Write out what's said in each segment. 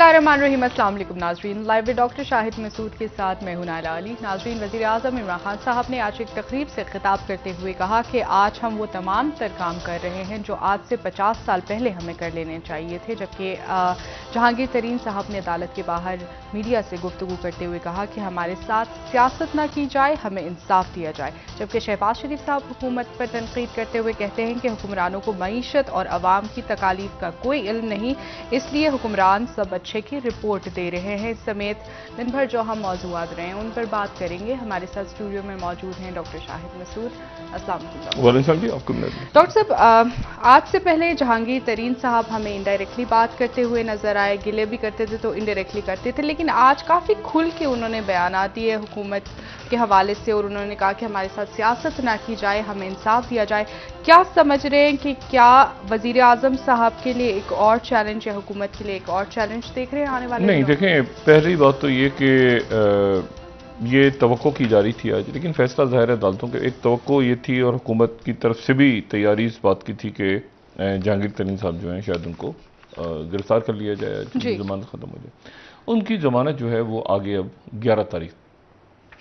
बिस्मिल्लाहिर्रहमानिर्रहीम। अस्सलाम वालेकुम नाजरीन, live with doctor Shahid Masood के साथ मैं हूं नाइला अली। नाजरीन, वज़ीर आज़म इमरान खान साहब ने आज एक तकरीब से खिताब करते हुए कहा कि आज हम वो तमाम तर काम कर रहे हैं जो आज से 50 साल पहले हमें कर लेने चाहिए थे। जबकि जहांगीर तरीन साहब ने अदालत के बाहर मीडिया से गुफ्तगू करते हुए कहा कि हमारे साथ सियासत न की जाए, हमें इंसाफ दिया जाए। जबकि शहबाज शरीफ साहब हुकूमत पर तनकीद करते हुए कहते हैं कि हुक्मरानों को मईशत और अवाम की तकालीफ का कोई इल्म नहीं, इसलिए हुक्मरान सब अच्छे की रिपोर्ट दे रहे हैं। इस समेत दिन भर जो हम मौजूद रहे हैं उन पर बात करेंगे। हमारे साथ स्टूडियो में मौजूद हैं डॉक्टर शाहिद मसूद। अस्सलाम वालेकुम डॉक्टर साहब। आज से पहले जहांगीर तरीन साहब हमें इनडायरेक्टली बात करते हुए नजर आए, गिले भी करते थे तो इनडायरेक्टली करते थे, लेकिन आज काफ़ी खुल के उन्होंने बयान दिए हुकूमत के हवाले से और उन्होंने कहा कि हमारे साथ सियासत ना की जाए, हमें इंसाफ दिया जाए। क्या समझ रहे हैं कि क्या वजीर आजम साहब के लिए एक और चैलेंज या हुकूमत के लिए एक और चैलेंज देख रहे हैं आने वाले? नहीं, देखें, पहली बात तो ये कि ये तवक्को की जा रही थी आज, लेकिन फैसला ज़ाहिर है अदालतों के। एक तवक्को ये थी और हुकूमत की तरफ से भी तैयारी इस बात की थी कि जहांगीर तरीन साहब जो हैं शायद उनको गिरफ्तार कर लिया जाए, जमानत ख़त्म हो जाए। उनकी जमानत जो है वो आगे अब 11 तारीख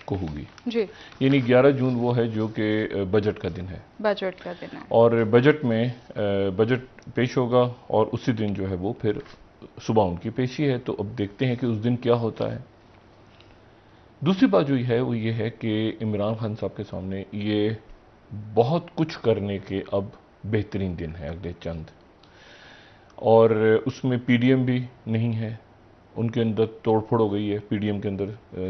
को होगी, यानी 11 जून वो है जो कि बजट का दिन है। बजट का दिन है और बजट में बजट पेश होगा और उसी दिन जो है वो फिर सुबह उनकी पेशी है। तो अब देखते हैं कि उस दिन क्या होता है। दूसरी बात जो है वो ये है कि इमरान खान साहब के सामने ये बहुत कुछ करने के अब बेहतरीन दिन है अगले चंद, और उसमें पीडीएम भी नहीं है, उनके अंदर तोड़फोड़ हो गई है। पीडीएम के अंदर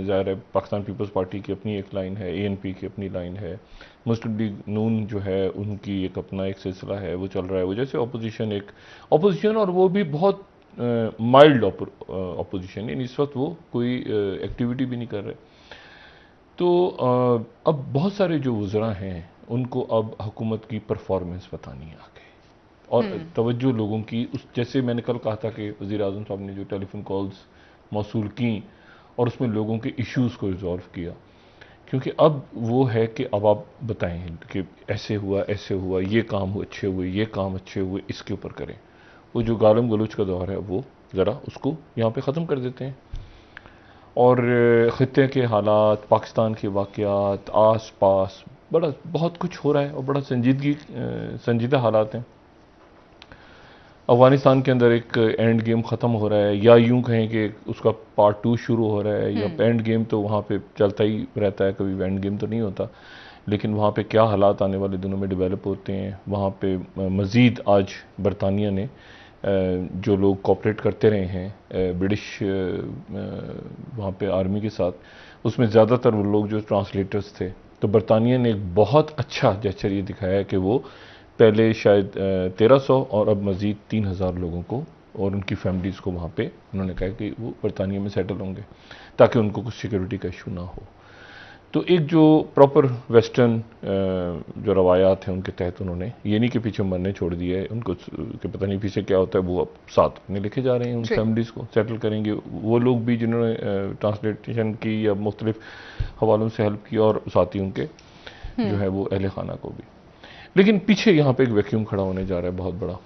ज़ाहिर है पाकिस्तान पीपल्स पार्टी की अपनी एक लाइन है, एएनपी की अपनी लाइन है, मुस्लिम लीग नून जो है उनकी एक अपना एक सिलसिला है, वो चल रहा है। वो जैसे अपोजिशन और वो भी बहुत माइल्ड अपोजिशन, यानी इस वक्त वो कोई एक्टिविटी भी नहीं कर रहे। तो अब बहुत सारे जो वज़रा हैं उनको अब हुकूमत की परफॉर्मेंस बतानी है आगे, और तवज्जो लोगों की उस, जैसे मैंने कल कहा था कि वज़ीर आज़म साहब ने जो टेलीफोन कॉल्स मौसूल की और उसमें लोगों के इश्यूज़ को रिजॉल्व किया, क्योंकि अब वो है कि अब आप बताएं कि ऐसे हुआ, ये काम अच्छे हुए, ये काम अच्छे हुए, इसके ऊपर करें। वो जो गालम गलोच का दौर है वो ज़रा उसको यहाँ पे ख़त्म कर देते हैं, और ख़ित्ते के हालात, पाकिस्तान के वाक़यात, आस पास बहुत कुछ हो रहा है और बड़ा संजीदा हालात हैं। अफ़गानिस्तान के अंदर एक एंड गेम ख़त्म हो रहा है, या यूं कहें कि उसका पार्ट 2 शुरू हो रहा है, या एंड गेम तो वहाँ पे चलता ही रहता है, कभी एंड गेम तो नहीं होता, लेकिन वहाँ पे क्या हालात आने वाले दिनों में डेवलप होते हैं। वहाँ पे मज़ीद आज बरतानिया ने जो लोग कोऑपरेट करते रहे हैं ब्रिटिश वहाँ पे आर्मी के साथ, उसमें ज़्यादातर वो लोग जो ट्रांसलेटर्स थे, तो बरतानिया ने एक बहुत अच्छा जेस्चर ये दिखाया है कि वो पहले शायद 1300 और अब मज़ीद 3000 लोगों को और उनकी फैमिलीज़ को वहाँ पे उन्होंने कहा कि वो बरतानिया में सेटल होंगे ताकि उनको कुछ सिक्योरिटी का इशू ना हो। तो एक जो प्रॉपर वेस्टर्न जो रवायात हैं उनके तहत उन्होंने ये नहीं कि पीछे मरने छोड़ दिया है उनको, कि पता नहीं पीछे क्या होता है, वो अब साथ अपने लेके जा रहे हैं, उन फैमिलीज़ को सेटल करेंगे। वो लोग भी जिन्होंने ट्रांसलेशन की या मुख्तलिफ हवालों से हेल्प की, और साथी उनके जो है वो अहले खाना को भी। लेकिन पीछे यहाँ पे एक वैक्यूम खड़ा होने जा रहा है बहुत बड़ा,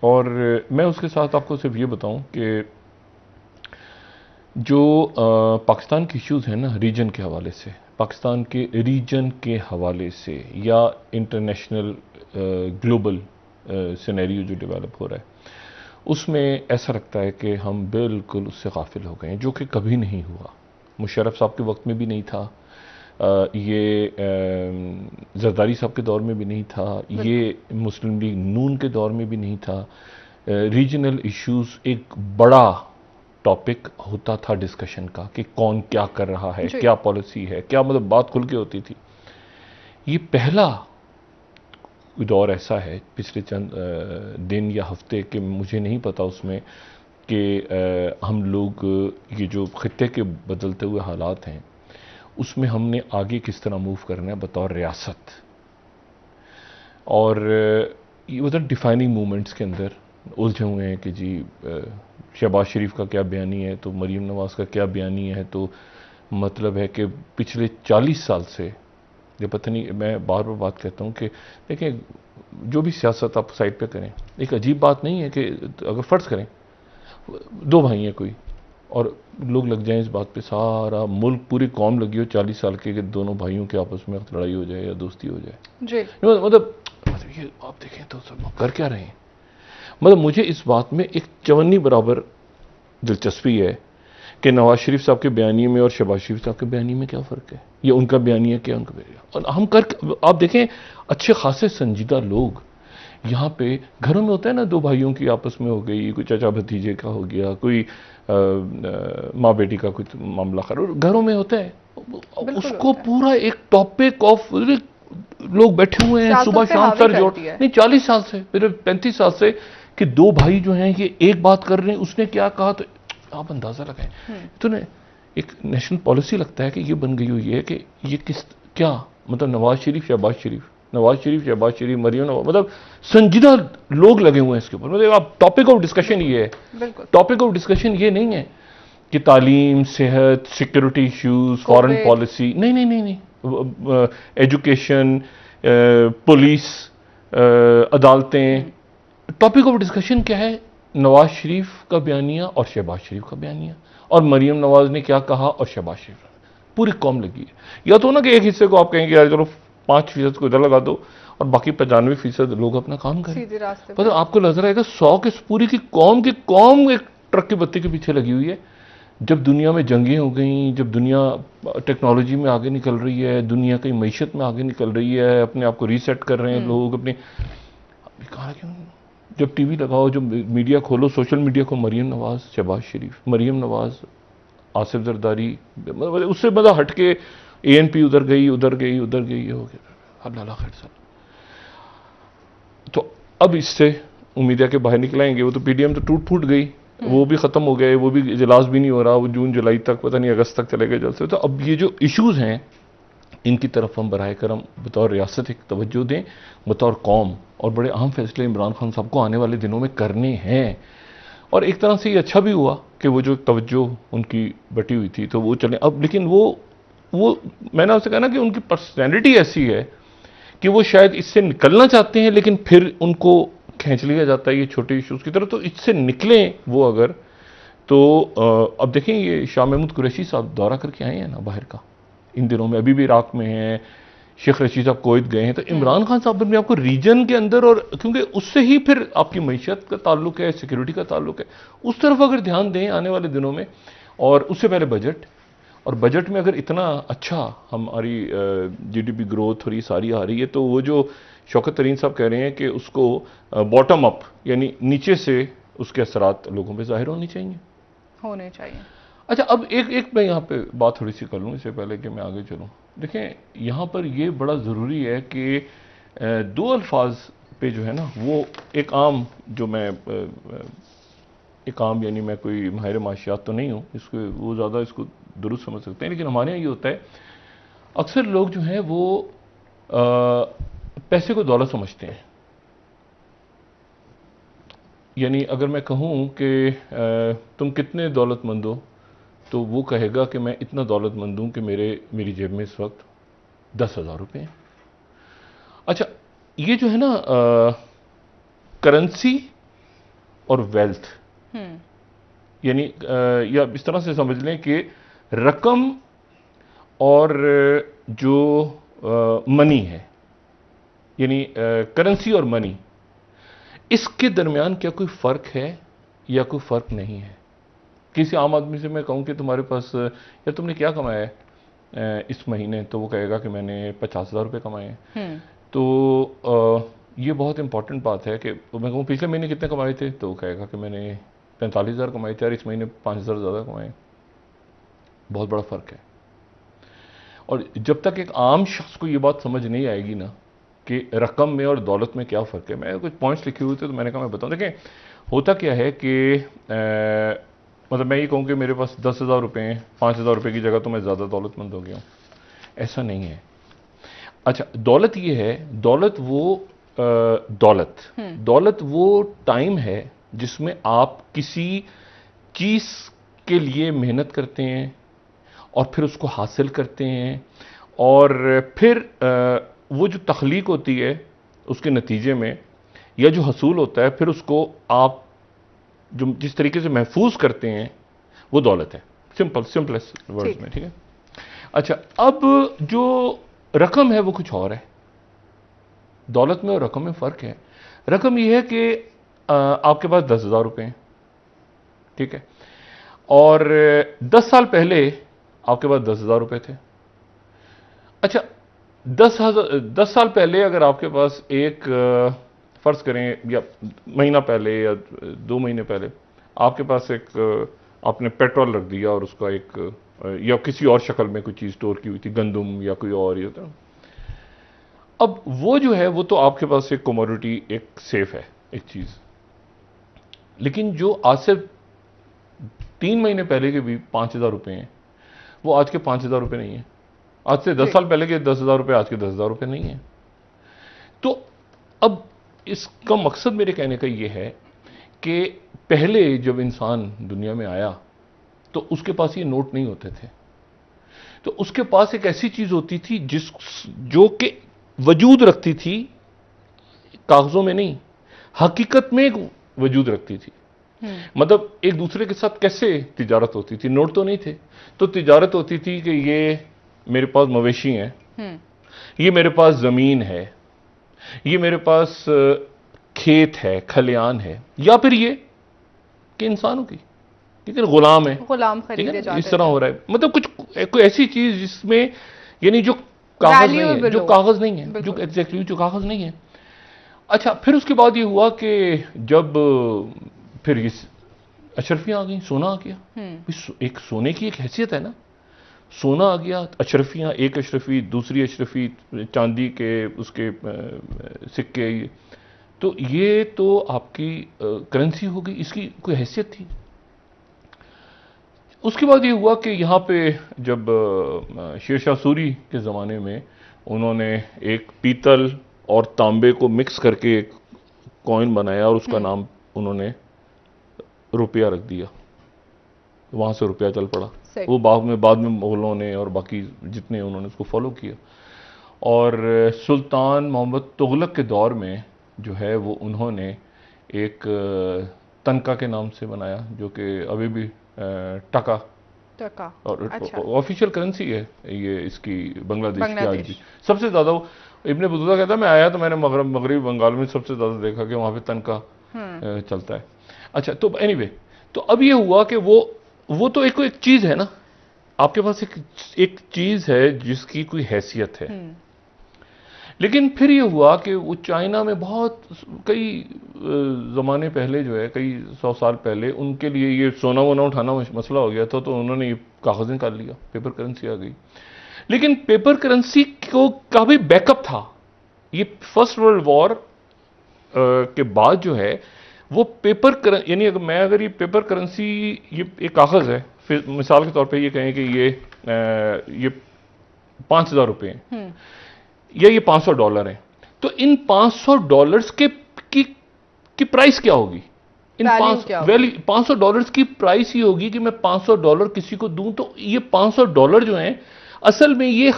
और मैं उसके साथ आपको सिर्फ ये बताऊँ कि जो पाकिस्तान के इश्यूज़ हैं ना रीजन के हवाले से, पाकिस्तान के रीजन के हवाले से, या इंटरनेशनल ग्लोबल सिनेरियो जो डेवलप हो रहा है, उसमें ऐसा लगता है कि हम बिल्कुल उससे गाफिल हो गए हैं, जो कि कभी नहीं हुआ। मुशर्रफ साहब के वक्त में भी नहीं था, ये जरदारी साहब के दौर में भी नहीं था, ये मुस्लिम लीग नून के दौर में भी नहीं था। रीजनल इश्यूज़ एक बड़ा टॉपिक होता था डिस्कशन का कि कौन क्या कर रहा है, क्या पॉलिसी है, क्या मतलब बात खुल के होती थी। ये पहला दौर ऐसा है पिछले चंद दिन या हफ्ते के, मुझे नहीं पता उसमें, कि हम लोग ये जो खित्ते के बदलते हुए हालात हैं उसमें हमने आगे किस तरह मूव करना है बतौर रियासत, और ये उधर डिफाइनिंग मूवमेंट्स के अंदर उलझे हुए हैं कि जी शहबाज शरीफ का क्या बयानी है, तो मरीम नवाज़ का क्या बयानी है। तो मतलब है कि पिछले 40 साल से ये पता नहीं, मैं बार बार बात कहता हूँ कि देखें जो भी सियासत आप साइड पे करें, एक अजीब बात नहीं है कि अगर फ़र्ज़ करें दो भाई हैं कोई, और लोग लग जाएं इस बात पे, सारा मुल्क पूरी कौम लगी हो 40 साल के कि दोनों भाइयों के आपस में लड़ाई हो जाए या दोस्ती हो जाए जी। मतलब ये आप देखें तो सब कर क्या रहे हैं। मतलब मुझे इस बात में एक चवन्नी बराबर दिलचस्पी है कि नवाज शरीफ साहब के बयानी में और शहबाज शरीफ साहब के बयानी में क्या फ़र्क है, या उनका बयानी है क्या उनका बयानी, और हम कर आप देखें अच्छे खासे संजीदा लोग यहाँ पे घरों में होता है ना, दो भाइयों की आपस में हो गई, कोई चाचा भतीजे का हो गया, कोई माँ बेटी का कुछ मामला खराब घरों में होता है, उसको पूरा एक टॉपिक ऑफ लोग बैठे हुए हैं सुबह शाम सर जोड़, नहीं 40 साल से फिर 35 साल से कि दो भाई जो हैं ये एक बात कर रहे हैं, उसने क्या कहा, तो आप अंदाजा लगाएं। तो ने एक नेशनल पॉलिसी लगता है कि ये बन गई हुई है कि ये किस क्या मतलब नवाज शरीफ शहबाज शरीफ, नवाज शरीफ शहबाज शरीफ, मरियम नवाज, मतलब संजीदा लोग लगे हुए हैं इसके ऊपर। मतलब आप टॉपिक ऑफ डिस्कशन ये है, टॉपिक ऑफ डिस्कशन ये नहीं है कि तालीम, सेहत, सिक्योरिटी इश्यूज, फॉरेन पॉलिसी, नहीं नहीं नहीं नहीं, एजुकेशन, पुलिस, अदालतें। टॉपिक ऑफ डिस्कशन क्या है, नवाज शरीफ का बयानिया और शहबाज शरीफ का बयानिया, और मरियम नवाज ने क्या कहा और शहबाज शरीफ, पूरी कौम लगी है। या तो ना कि एक हिस्से को आप कहेंगे यार चलो 5% को इधर लगा दो और बाकी 95% लोग अपना काम करें, मतलब आपको नजर आएगा 100 के पूरी की कौम एक ट्रक की बत्ती के पीछे लगी हुई है। जब दुनिया में जंगें हो गई, जब दुनिया टेक्नोलॉजी में आगे निकल रही है, दुनिया की मईशत में आगे निकल रही है, अपने आप को रीसेट कर रहे हैं लोग अपने, कहा क्यों, जब टीवी लगाओ, जब मीडिया खोलो, सोशल मीडिया को, मरियम नवाज शहबाज शरीफ, मरियम नवाज आसिफ जरदारी, मतलब उससे मतलब हट के ANP उधर गई ये हो गया, अल्लाह खैर साल। तो अब इससे उम्मीद है कि बाहर निकलाएंगे। वो तो PDM तो टूट फूट गई, वो भी खत्म हो गए, वो भी इजलास भी नहीं हो रहा, वो जून जुलाई तक पता नहीं अगस्त तक चलेगा जलसे। तो अब ये जो इश्यूज हैं इनकी तरफ हम बराह करम बतौर रियासत एक तवज्जो दें, बतौर कौम, और बड़े अहम फैसले इमरान खान साहब को आने वाले दिनों में करने हैं। और एक तरह से ये अच्छा भी हुआ कि वो जो तवज्जो उनकी बटी हुई थी तो वो चले अब, लेकिन वो मैंने आपसे कहा ना कि उनकी पर्सनैलिटी ऐसी है कि वो शायद इससे निकलना चाहते हैं लेकिन फिर उनको खींच लिया जाता है ये छोटे इश्यूज की तरफ। तो इससे निकलें वो अगर, तो अब देखें ये शाह महमूद कुरैशी साहब दौरा करके आए हैं ना बाहर का, इन दिनों में अभी भी इराक में हैं, शेख रशीद साहब कोयत गए हैं। तो इमरान खान साहब भी आपको रीजन के अंदर, और क्योंकि उससे ही फिर आपकी मईशत का ताल्लुक है, सिक्योरिटी का ताल्लुक है, उस तरफ अगर ध्यान दें आने वाले दिनों में। और उससे पहले बजट, और बजट में अगर इतना अच्छा हमारी GDP ग्रोथ और ये सारी आ रही है, तो वो जो शौकत तरीन साहब कह रहे हैं कि उसको बॉटम अप यानी नीचे से उसके असरात लोगों पे जाहिर होने चाहिए। अच्छा, अब एक मैं यहाँ पे बात थोड़ी सी कर लूँ इससे पहले कि मैं आगे चलूँ। देखें यहाँ पर ये बड़ा ज़रूरी है कि दो अल्फाज पे जो है ना, वो एक आम जो मैं एक आम यानी मैं कोई माहिर माशियात तो नहीं हूँ, इसको वो ज़्यादा इसको दुरुस्त समझ सकते हैं, लेकिन हमारे यहाँ ये होता है अक्सर लोग जो हैं वो पैसे को दौलत समझते हैं। यानी अगर मैं कहूँ कि तुम कितने दौलतमंद हो, तो वो कहेगा कि मैं इतना दौलतमंद हूँ कि मेरी जेब में इस वक्त 10,000 रुपये हैं। अच्छा, ये जो है ना करेंसी और वेल्थ, यानी या इस तरह से समझ लें कि रकम और जो मनी है, यानी करेंसी और मनी, इसके दरमियान क्या कोई फ़र्क है या कोई फ़र्क नहीं है। किसी आम आदमी से मैं कहूँ कि तुम्हारे पास यार तुमने क्या कमाया है इस महीने, तो वो कहेगा कि मैंने 50,000 रुपये कमाए हैं। तो ये बहुत इंपॉर्टेंट बात है कि मैं कहूँ पिछले महीने कितने कमाए थे, तो वो कहेगा कि मैंने 45,000 कमाए थे, और इस महीने 5,000 ज़्यादा कमाए। बहुत बड़ा फ़र्क है। और जब तक एक आम शख्स को ये बात समझ नहीं आएगी ना कि रकम में और दौलत में क्या फ़र्क है, मैं कुछ पॉइंट्स लिखे हुए थे तो मैंने कहा मैं बताऊँ। देखें होता क्या है कि मतलब मैं ये कहूँ कि मेरे पास 10,000 रुपये हैं, 5,000 रुपये की जगह तो मैं ज़्यादा दौलतमंद हो गया हूँ, ऐसा नहीं है। अच्छा, दौलत ये है, दौलत वो टाइम है जिसमें आप किसी चीज़ के लिए मेहनत करते हैं और फिर उसको हासिल करते हैं, और फिर वो जो तख्लीक होती है उसके नतीजे में, या जो हसूल होता है, फिर उसको आप जो जिस तरीके से महफूज करते हैं वो दौलत है, सिंपलेस्ट वर्ड्स में, ठीक है। अच्छा, अब जो रकम है वो कुछ और है। दौलत में और रकम में फ़र्क है। रकम ये है कि आपके पास 10,000 रुपये हैं, ठीक है, और 10 साल पहले आपके पास 10,000 रुपये थे। अच्छा, 10 साल पहले अगर आपके पास एक फ़र्ज़ करें या महीना पहले या 2 महीने पहले आपके पास एक आपने पेट्रोल रख दिया और उसका एक या किसी और शक्ल में कोई चीज़ स्टोर की हुई थी, गंदम या कोई और, ये था। अब वो जो है वो तो आपके पास एक कमोडिटी, एक सेफ है, एक चीज़। लेकिन जो आज से 3 महीने पहले के भी 5,000 रुपये हैं, वो आज के 5,000 रुपये नहीं है। आज से 10 साल पहले के 10,000 रुपये आज के 10,000 रुपये नहीं है। तो अब इसका मकसद मेरे कहने का ये है कि पहले जब इंसान दुनिया में आया तो उसके पास ये नोट नहीं होते थे, तो उसके पास एक ऐसी चीज होती थी जो कि वजूद रखती थी, कागजों में नहीं, हकीकत में वजूद रखती थी। मतलब एक दूसरे के साथ कैसे तिजारत होती थी, नोट तो नहीं थे, तो तिजारत होती थी कि ये मेरे पास मवेशी हैं, ये मेरे पास जमीन है, ये मेरे पास खेत है, खलियान है, या फिर ये कि इंसानों की, ठीक है, गुलाम है, गुलाम खरीदे जाते इस तरह हो रहा है। मतलब कुछ कोई ऐसी चीज जिसमें यानी जो कागज नहीं है, जो कागज नहीं है, जो एग्जैक्टली जो कागज नहीं है। अच्छा, फिर उसके बाद ये हुआ कि जब फिर ये अशरफियां आ गई, सोना आ गया। एक सोने की एक हैसियत है ना, सोना आ गया, अशरफियां, एक अशरफी, दूसरी अशरफी, चांदी के उसके सिक्के, तो ये तो आपकी करेंसी हो गई, इसकी कोई हैसियत थी। उसके बाद ये हुआ कि यहाँ पे जब शेरशाह सूरी के ज़माने में उन्होंने एक पीतल और तांबे को मिक्स करके एक कॉइन बनाया और उसका नाम उन्होंने रुपया रख दिया, वहाँ से रुपया चल पड़ा। वो बाद में मुगलों ने और बाकी जितने उन्होंने उसको फॉलो किया, और सुल्तान मोहम्मद तुगलक के दौर में जो है वो उन्होंने एक तनका के नाम से बनाया, जो कि अभी भी टका और ऑफिशियल करेंसी है ये इसकी, बांग्लादेश की आज भी सबसे ज्यादा। वो इब्ने बतूता कहता है मैं आया तो मैंने मगरबी बंगाल में सबसे ज्यादा देखा कि वहां पे तनका चलता है। अच्छा, तो एनीवे, तो अब ये हुआ कि वो तो एक चीज है ना, आपके पास एक चीज है जिसकी कोई हैसियत है। लेकिन फिर ये हुआ कि वो चाइना में बहुत कई ज़माने पहले जो है, कई 100 साल पहले उनके लिए ये सोना वोना उठाना मसला हो गया था, तो उन्होंने ये कागज़ निकाल लिया, पेपर करेंसी आ गई। लेकिन पेपर करेंसी का भी बैकअप था। ये फर्स्ट वर्ल्ड वॉर के बाद जो है वो पेपर यानी अगर ये पेपर करेंसी, ये एक कागज़ है, फिर मिसाल के तौर पे ये कहें कि ये 5,000 रुपये हैं या ये $500 हैं, तो इन $500 की प्राइस क्या होगी? इन $500 की प्राइस ही होगी कि मैं $500 किसी को दूं, तो ये $500 जो हैं असल में ये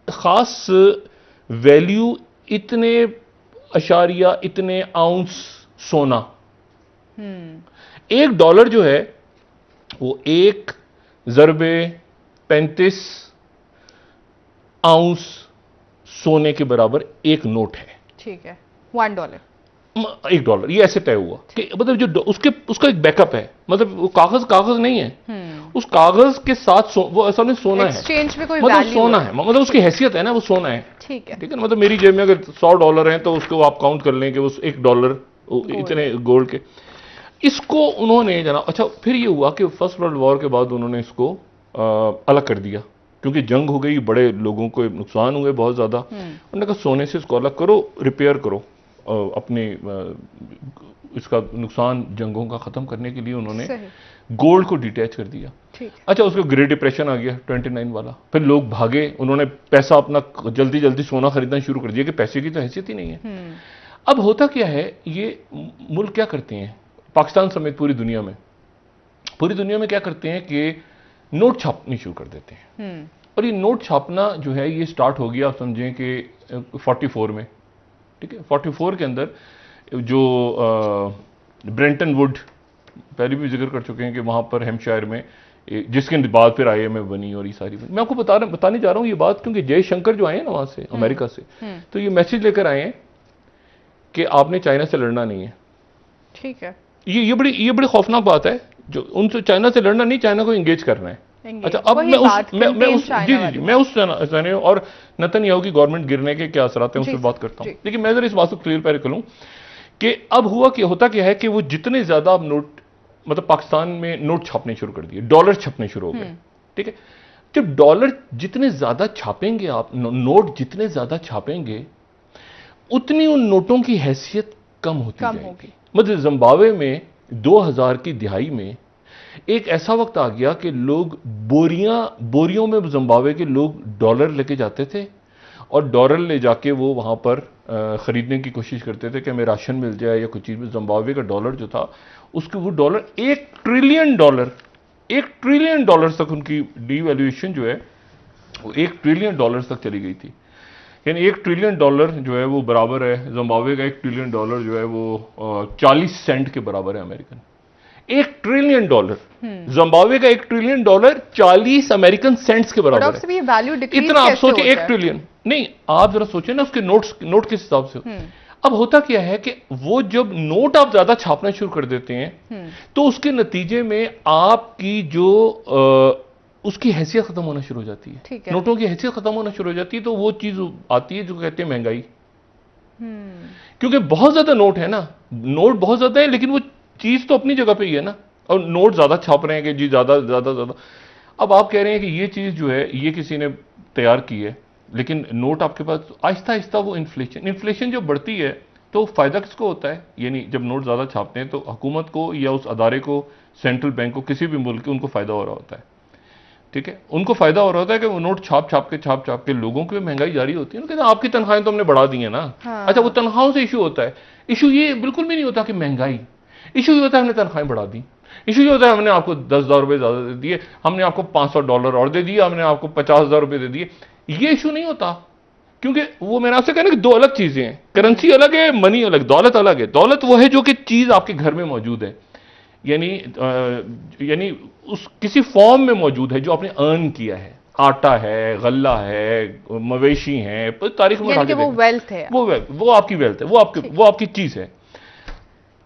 खास वैल्यू, इतने अशारिया इतने आउंस सोना। $1 जो है वो 1 ज़रबे 35 आउंस सोने के बराबर एक नोट है। ठीक है, $1, $1 ये ऐसे तय हुआ कि मतलब जो उसका एक बैकअप है, मतलब वो कागज नहीं है, उस कागज के साथ वो असल में सोना है, एक्सचेंज में कोई मतलब सोना है, मतलब उसकी हैसियत है ना, वो सोना है। ठीक है, मतलब मेरी जेब में अगर $100 हैं तो उसको आप काउंट कर लें कि वो $1 इतने गोल्ड के। इसको उन्होंने जना, अच्छा फिर ये हुआ कि फर्स्ट वर्ल्ड वॉर के बाद उन्होंने इसको अलग कर दिया, क्योंकि जंग हो गई, बड़े लोगों को नुकसान हुए बहुत ज़्यादा। उन्होंने कहा सोने से इसको अलग करो, रिपेयर करो, अपने इसका नुकसान जंगों का ख़त्म करने के लिए उन्होंने गोल्ड को डिटैच कर दिया। अच्छा, उसको ग्रेट डिप्रेशन आ गया 29 वाला, फिर लोग भागे, उन्होंने पैसा अपना जल्दी जल्दी सोना खरीदना शुरू कर दिया कि पैसे की तो हैसियत ही नहीं है। अब होता क्या है, ये मुल्क क्या करते हैं, पाकिस्तान समेत पूरी दुनिया में क्या करते हैं कि नोट छापनी शुरू कर देते हैं। और ये नोट छापना जो है ये स्टार्ट हो गया, आप समझें कि 44 में, ठीक है, 44 के अंदर जो ब्रेंटन वुड, पहले भी जिक्र कर चुके हैं कि वहां पर हेम्पशायर में जिसके बाद फिर IMF बनी और ये सारी बनी। मैं आपको बताने जा रहा हूं ये बात, क्योंकि जयशंकर जो आए हैं ना वहां से, अमेरिका से, तो ये मैसेज लेकर आए हैं कि आपने चाइना से लड़ना नहीं है। ठीक है, ये बड़ी खौफनाक बात है। जो उनसे चाइना से लड़ना नहीं, चाइना को एंगेज करना है। अच्छा, अब मैं उस सिनेरियो और नेतन्याहू की गवर्नमेंट गिरने के क्या असरात हैं उस पर बात करता हूं। लेकिन मैं जरा इस बात को क्लियर पैर करूं कि अब होता क्या है कि वो जितने ज्यादा अब नोट, मतलब पाकिस्तान में नोट छापने शुरू कर दिए, डॉलर छपने शुरू हो गए। ठीक है, जब डॉलर जितने ज्यादा छापेंगे आप, नोट जितने ज्यादा छापेंगे, उतनी उन नोटों की हैसियत कम होती जाएगी। मतलब जिम्बाब्वे में 2000 की दिहाई में एक ऐसा वक्त आ गया कि लोग बोरियों में जिम्बाब्वे के लोग डॉलर लेके जाते थे और डॉलर ले जाके वो वहां पर खरीदने की कोशिश करते थे कि हमें राशन मिल जाए या कुछ चीज में। जिम्बाब्वे का डॉलर जो था, उसके वो डॉलर $1 ट्रिलियन तक उनकी डीवैल्यूएशन जो है वो $1 ट्रिलियन तक चली गई थी। यानी $1 ट्रिलियन जो है वो बराबर है, जिम्बाब्वे का $1 ट्रिलियन जो है वो 40 सेंट के बराबर है अमेरिकन। $1 ट्रिलियन, जिम्बाब्वे का $1 ट्रिलियन 40 अमेरिकन सेंट्स के बराबर है। इतना आप सोचे, 1 ट्रिलियन नहीं, आप जरा सोचे ना उसके नोट किस हिसाब से। अब होता क्या है कि वो जब नोट आप ज्यादा छापना शुरू कर देते हैं तो उसके नतीजे में आपकी जो उसकी हैसियत खत्म होना शुरू हो जाती है, नोटों की हैसियत खत्म होना शुरू हो जाती है। तो वो चीज आती है जो कहते हैं महंगाई। क्योंकि बहुत ज्यादा नोट है ना, नोट बहुत ज्यादा है, लेकिन वो चीज तो अपनी जगह पे ही है ना, और नोट ज्यादा छाप रहे हैं कि जी ज्यादा। अब आप कह रहे हैं कि ये चीज जो है ये किसी ने तैयार की है, लेकिन नोट आपके पास आहिस्ता आहिस्ता वो इन्फ्लेशन जब बढ़ती है तो फायदा किसको होता है? यानी जब नोट ज्यादा छापते हैं तो हुकूमत को या उस अदारे को, सेंट्रल बैंक को, किसी भी मुल्क के, उनको फायदा हो रहा होता है। ठीक है, उनको फायदा हो रहा होता है कि वो नोट छाप छाप के लोगों की महंगाई जारी होती है। कहते हैं आपकी तनख्वाहें तो हमने बढ़ा दी है ना। हाँ। अच्छा, वो तनख्वाहों से इशू होता है। इशू ये बिल्कुल भी नहीं होता कि महंगाई, इशू ये होता है हमने तनख्वाहें बढ़ा दी। इशू ये होता है हमने आपको $10,000 ज्यादा दे दिए, हमने आपको $500 और दे दिया, हमने आपको $50,000 दे दिए। ये इशू नहीं होता, क्योंकि वो मैंने आपसे कहना कि दो अलग चीजें हैं। करेंसी अलग है, मनी अलग, दौलत अलग है। दौलत वो है जो कि चीज आपके घर में मौजूद है, यानी उस किसी फॉर्म में मौजूद है जो आपने अर्न किया है। आटा है, गल्ला है, मवेशी है, तारीख में वो वेल्थ है, वो आपकी वेल्थ है, वो आपकी चीज है।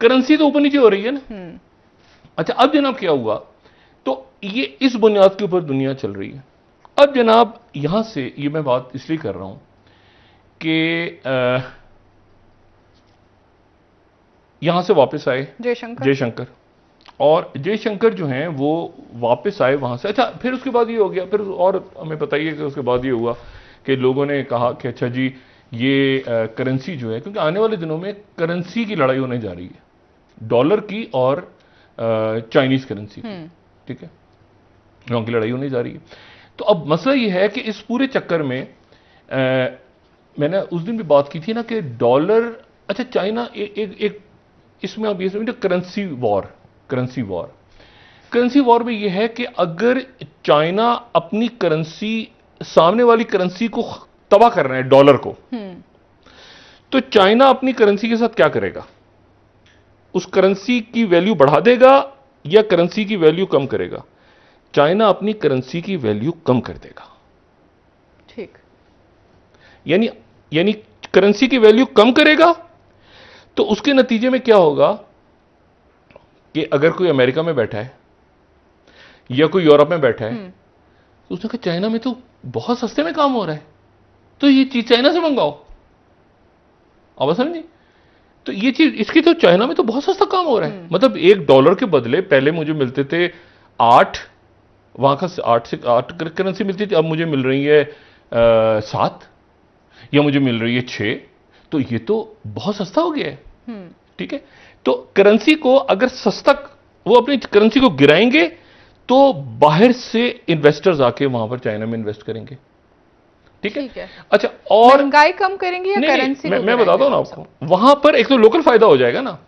करेंसी तो ऊपर नीचे हो रही है ना। अच्छा, अब जनाब क्या हुआ, तो ये इस बुनियाद के ऊपर दुनिया चल रही है। अब जनाब यहां से ये मैं बात इसलिए कर रहा हूं कि यहां से वापस आए जयशंकर, और जयशंकर जो हैं वो वापस आए वहां से। अच्छा, फिर उसके बाद ये हो गया, फिर और हमें बताइए कि उसके बाद ये हुआ कि लोगों ने कहा कि अच्छा जी ये करेंसी जो है, क्योंकि आने वाले दिनों में करेंसी की लड़ाई होने जा रही है, डॉलर की और चाइनीज करेंसी की। ठीक है, दोनों की लड़ाई होने जा रही है। तो अब मसला ये है कि इस पूरे चक्कर में मैंने उस दिन भी बात की थी ना कि डॉलर, अच्छा चाइना एक इसमें आप ये समझिए करेंसी वॉर में यह है कि अगर चाइना अपनी करेंसी, सामने वाली करेंसी को तबाह कर रहे हैं, डॉलर को, तो चाइना अपनी करेंसी के साथ क्या करेगा? उस करेंसी की वैल्यू बढ़ा देगा या करेंसी की वैल्यू कम करेगा? चाइना अपनी करेंसी की वैल्यू कम कर देगा। ठीक, यानी करेंसी की वैल्यू कम करेगा, तो उसके नतीजे में क्या होगा कि अगर कोई अमेरिका में बैठा है या कोई यूरोप में बैठा है, तो उसने कहा चाइना में तो बहुत सस्ते में काम हो रहा है, तो ये चीज चाइना से मंगाओ। अब समझिए, तो ये चीज इसकी तो चाइना में तो बहुत सस्ता काम हो रहा है। मतलब $1 के बदले पहले मुझे मिलते थे 8, वहां का 8 करेंसी मिलती थी, अब मुझे मिल रही है 7 या मुझे मिल रही है 6। तो ये तो बहुत सस्ता हो गया है। ठीक है, तो करेंसी को अगर सस्ता, वो अपनी करेंसी को गिराएंगे तो बाहर से इन्वेस्टर्स आके वहां पर चाइना में इन्वेस्ट करेंगे। ठीक है? अच्छा, और महंगाई कम करेंगे या करेंसी? मैं बताता हूं ना आपको, वहां पर एक तो लोकल फायदा हो जाएगा ना,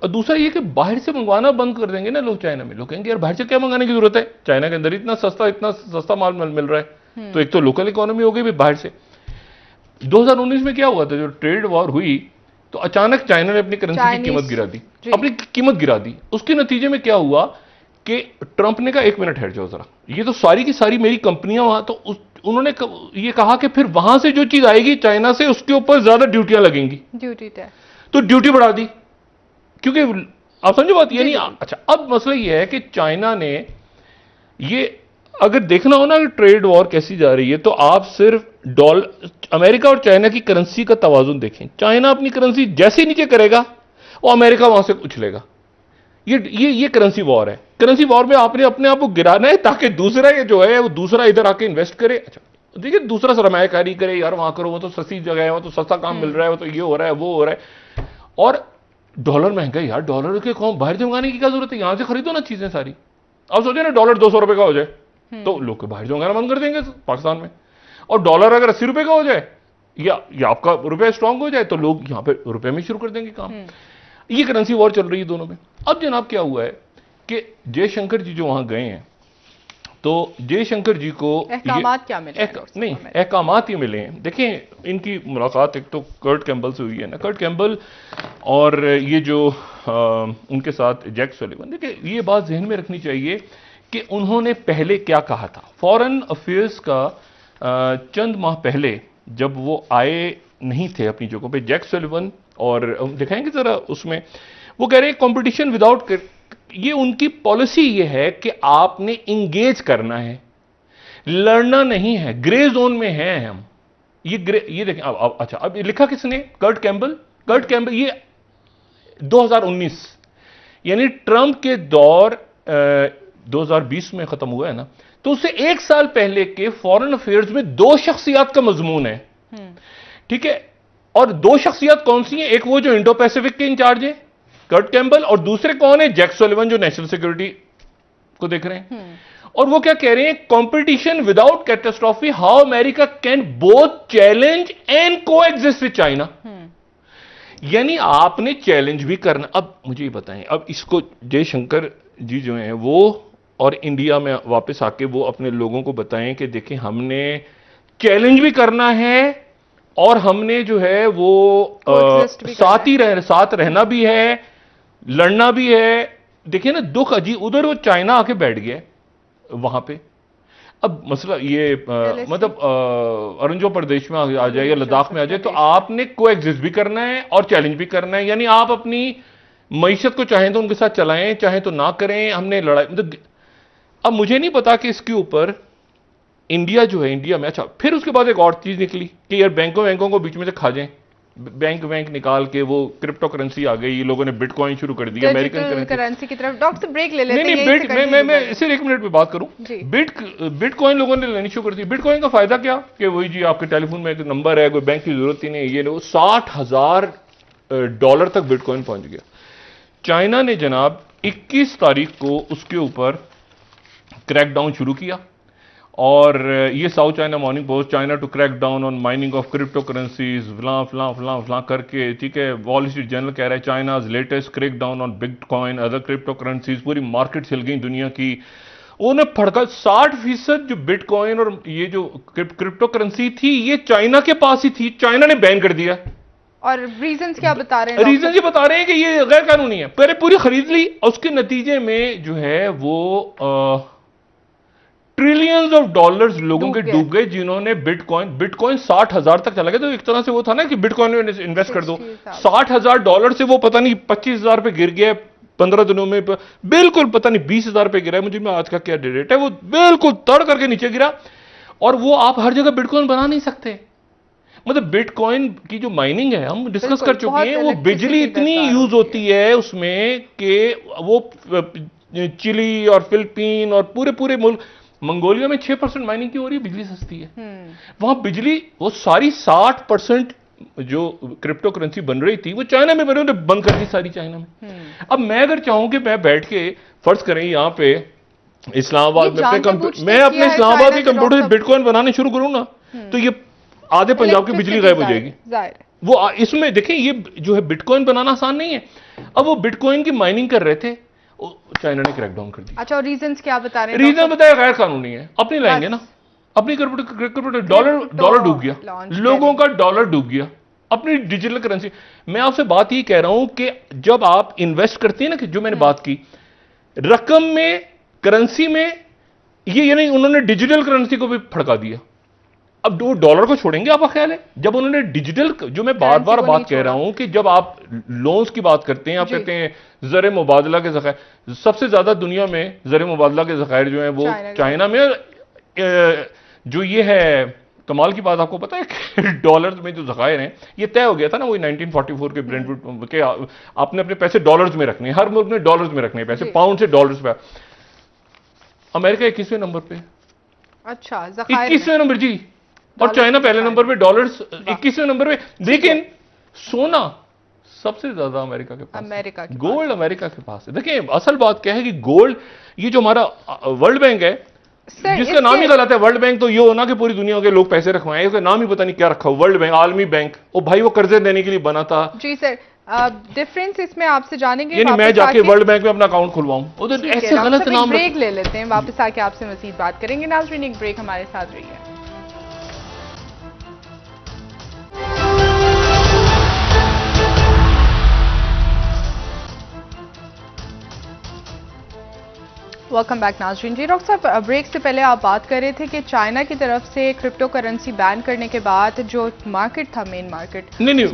दूसरा ये कि बाहर से मंगवाना बंद कर देंगे ना लोग चाइना में। लोग कहेंगे यार बाहर से क्या मंगाने की जरूरत है, चाइना के अंदर इतना सस्ता माल मिल रहा है। तो एक तो लोकल इकोनॉमी हो गई भी बाहर से। 2019 में क्या हुआ था, जो ट्रेड वॉर हुई, तो अचानक चाइना ने अपनी करेंसी की कीमत गिरा दी, अपनी कीमत गिरा दी। उसके नतीजे में क्या हुआ कि ट्रंप ने कहा 1 मिनट ठहर जाओ जरा, ये तो सारी की सारी मेरी कंपनियां वहां, तो उन्होंने ये कहा कि फिर वहां से जो चीज आएगी चाइना से उसके ऊपर ज्यादा ड्यूटियां लगेंगी, ड्यूटी तो ड्यूटी बढ़ा दी, क्योंकि आप समझो बात। यानी अच्छा, अब मसला ये है कि चाइना ने, ये अगर देखना हो ना कि ट्रेड वॉर कैसी जा रही है, तो आप सिर्फ अमेरिका और चाइना की करेंसी का तवाजुन देखें। चाइना अपनी करेंसी जैसे नीचे करेगा और अमेरिका वहां से उछलेगा। ये करेंसी वॉर है। करेंसी वॉर में आपने अपने आप को गिराना है ताकि दूसरा ये जो है वो दूसरा इधर आके इन्वेस्ट करे। अच्छा देखिए, दूसरा सरमायाकारी करे, यार वहां करो, वो तो सस्ती जगह है, वो तो सस्ता काम मिल रहा है, वो तो ये हो रहा है, वो हो रहा है। और डॉलर महंगा है यार, डॉलर के कौन बाहर से मंगाने की क्या जरूरत है, यहां से खरीदो ना चीजें सारी। आप सोचे ना डॉलर 200 रुपए का हो जाए तो लोग बाहर से मंगाना बंद कर देंगे पाकिस्तान में, और डॉलर अगर 80 रुपए का हो जाए या आपका रुपया स्ट्रांग हो जाए तो लोग यहां पे रुपए में शुरू कर देंगे काम। ये करेंसी वॉर चल रही है दोनों में। अब जनाब क्या हुआ है कि जयशंकर जी जो वहां गए हैं, तो जयशंकर जी को अहकामात क्या मिले? नहीं, अहकामात ही मिले हैं। देखें, इनकी मुलाकात एक तो कर्ट कैम्बल से हुई है ना, कर्ट कैम्बल और ये जो उनके साथ जैक सुलिवन। देखिए, ये बात जहन में रखनी चाहिए कि उन्होंने पहले क्या कहा था। फॉरेन अफेयर्स का चंद माह पहले जब वो आए नहीं थे अपनी जगहों पे, जैक सुलिवन, और दिखाएंगे जरा उसमें, वो कह रहे हैं कंपटीशन विदाउट, ये उनकी पॉलिसी ये है कि आपने इंगेज करना है, लड़ना नहीं है, ग्रे जोन में हैं हम। ये देखें अब अच्छा, अब लिखा किसने? Kurt Campbell. ये 2019 यानी ट्रंप के दौर 2020 में खत्म हुआ है ना, तो उससे 1 साल पहले के फॉरेन अफेयर्स में 2 शख्सियात का मजमून है, ठीक है। और 2 शख्सियत कौन सी हैं? एक वो जो इंडो पैसिफिक के इंचार्ज है कर्ट कैम्बल, और दूसरे कौन है? जैक सुलिवन, जो नेशनल सिक्योरिटी को देख रहे हैं। और वो क्या कह रहे हैं? Competition without catastrophe, how America can both challenge and को एग्जिस्ट विद चाइना। यानी आपने चैलेंज भी करना। अब मुझे ये बताएं, अब इसको जयशंकर जी जो हैं वो और इंडिया में वापस आके वो अपने लोगों को बताएं कि देखें, हमने चैलेंज भी करना है और हमने जो है वो साथ रहना भी है, लड़ना भी है। देखिए ना, दुख अजीब, उधर वो चाइना आके बैठ गया वहां पे। अब मसला ये मतलब अरुणाचल प्रदेश में आ जाए या लद्दाख में आ जाए, तो आपने को एग्जिस्ट भी करना है और चैलेंज भी करना है। यानी आप अपनी मईशत को चाहें तो उनके साथ चलाएं, चाहें तो ना करें। हमने लड़ाई, मतलब अब मुझे नहीं पता कि इसके ऊपर इंडिया जो है, इंडिया में, अच्छा फिर उसके बाद एक और चीज निकली कि यार बैंकों को बीच में से खा जाएं, बैंक निकाल के वो क्रिप्टो करेंसी आ गई, लोगों ने बिटकॉइन शुरू कर दिया, अमेरिकन करेंसी की तरफ। डॉक्टर ब्रेक ले लेते हैं। नहीं, मैं सिर्फ 1 मिनट में बात करूं। बिटकॉइन लोगों ने लेनी शुरू कर दी। बिटकॉइन का फायदा क्या कि वही जी, आपके टेलीफोन में एक नंबर है, कोई बैंक की जरूरत ही नहीं, ये नहीं, $60,000 तक बिटकॉइन पहुंच गया। चाइना ने जनाब 21 तारीख को उसके ऊपर क्रैकडाउन शुरू किया, और ये South China Morning Post, China to crack down on mining of crypto currencies, फलां करके, ठीक है। वॉल स्ट्रीट जर्नल कह रहा है China's latest crack down on bitcoin, other crypto currencies. पूरी मार्केट हिल गई दुनिया की। उन्हें फड़का 60% जो बिटकॉइन और ये जो क्रिप्टो करेंसी थी, ये चाइना के पास ही थी, चाइना ने बैन कर दिया। और रीजंस क्या बता रहे हैं? रीजन ये बता रहे हैं कि ये गैर कानूनी है। पहले पूरी खरीद ली, उसके नतीजे में जो है वो ट्रिलियंस ऑफ डॉलर्स लोगों के डूब गए, जिन्होंने बिटकॉइन 60,000 तक चला गया। तो एक तरह से वो था ना कि बिटकॉइन में इन्वेस्ट कर दो। $60,000 से वो पता नहीं 25,000 पे गिर गया 15 दिनों में, बिल्कुल पता नहीं 20,000 पे गिरा है। मुझे आज का क्या रेट है, वो बिल्कुल तड़ करके नीचे गिरा। और वो आप हर जगह बिटकॉइन बना नहीं सकते। मतलब बिटकॉइन की जो माइनिंग है, हम डिस्कस कर चुके हैं, वो बिजली इतनी यूज होती है उसमें कि वो चिली और फिलिपीन और पूरे मुल्क, मंगोलिया में 6% माइनिंग की हो रही है, बिजली सस्ती है वहां। बिजली वो सारी 60% जो क्रिप्टो करेंसी बन रही थी वो चाइना में बन रही, बंद कर दी सारी चाइना में। अब मैं अगर चाहूं कि मैं बैठ के, फर्ज करें यहां पे इस्लामाबाद में मैं अपने इस्लामाबाद के कंप्यूटर से बिटकॉइन बनाने शुरू करूं ना, तो ये आधे पंजाब की बिजली गायब हो जाएगी। वो इसमें देखें, ये जो है बिटकॉइन बनाना आसान नहीं है। अब वो बिटकॉइन की माइनिंग कर रहे थे, चाइना ने क्रैकडाउन कर दिया। अच्छा, और रीजंस क्या बता रहे हैं? रीजन बताया गैर कानूनी है, अपनी लाएंगे ना, अपनी डॉलर डूब गया, लोगों का डॉलर डूब गया। अपनी डिजिटल करेंसी। मैं आपसे बात ये कह रहा हूं कि जब आप इन्वेस्ट करते हैं ना, कि जो मैंने बात की रकम में, करेंसी में, ये यानी उन्होंने डिजिटल करेंसी को भी फड़का दिया। अब वो डॉलर को छोड़ेंगे आपका ख्याल है? जब उन्होंने डिजिटल, जो मैं बार बार बात कह रहा हूं कि जब आप लोन्स की बात करते हैं, आप कहते हैं ज़र मुबादला के ज़खायर, सबसे ज्यादा दुनिया में ज़र मुबादला के ज़खायर जो है वो चाइना में। जो ये है कमाल की बात, आपको पता है कि डॉलर्स में जो ज़खायर हैं, ये तय हो गया था ना वही 1944 के ब्रेंटवुड के, आपने अपने पैसे डॉलर्स में रखने हैं, हर मुल्क ने डॉलर्स में रखने हैं पैसे, पाउंड से डॉलर्स पे। अमेरिका 21वें नंबर पे। अच्छा, 21वें नंबर जी, और चाइना पहले नंबर पे, डॉलर्स 21वें नंबर पे। लेकिन सोना सबसे ज्यादा अमेरिका के पास, अमेरिका के गोल्ड अमेरिका के पास है। देखिए असल बात क्या है कि गोल्ड, ये जो हमारा वर्ल्ड बैंक है, जिसका नाम ही गलत है वर्ल्ड बैंक, तो ये होना कि पूरी दुनिया के लोग पैसे रखवाएं, उसका नाम ही पता नहीं क्या रखा हो, वर्ल्ड बैंक, आलमी बैंक। ओ भाई, वो कर्जे देने के लिए बना था। जी सर, डिफरेंस इसमें आपसे जानेंगे। यानी मैं जाके वर्ल्ड बैंक में अपना अकाउंट खुलवाऊं, उधर ऐसे गलत नाम। ब्रेक ले लेते हैं, वापस आके आपसे मजीद बात करेंगे। नाज़रीन, एक ब्रेक, हमारे साथ रहिए। वेलकम बैक नाज़रीन। जी डॉक्टर साहब, ब्रेक से पहले आप बात कर रहे थे कि चाइना की तरफ से क्रिप्टो करेंसी बैन करने के बाद जो मार्केट था, मेन मार्केट, नहीं,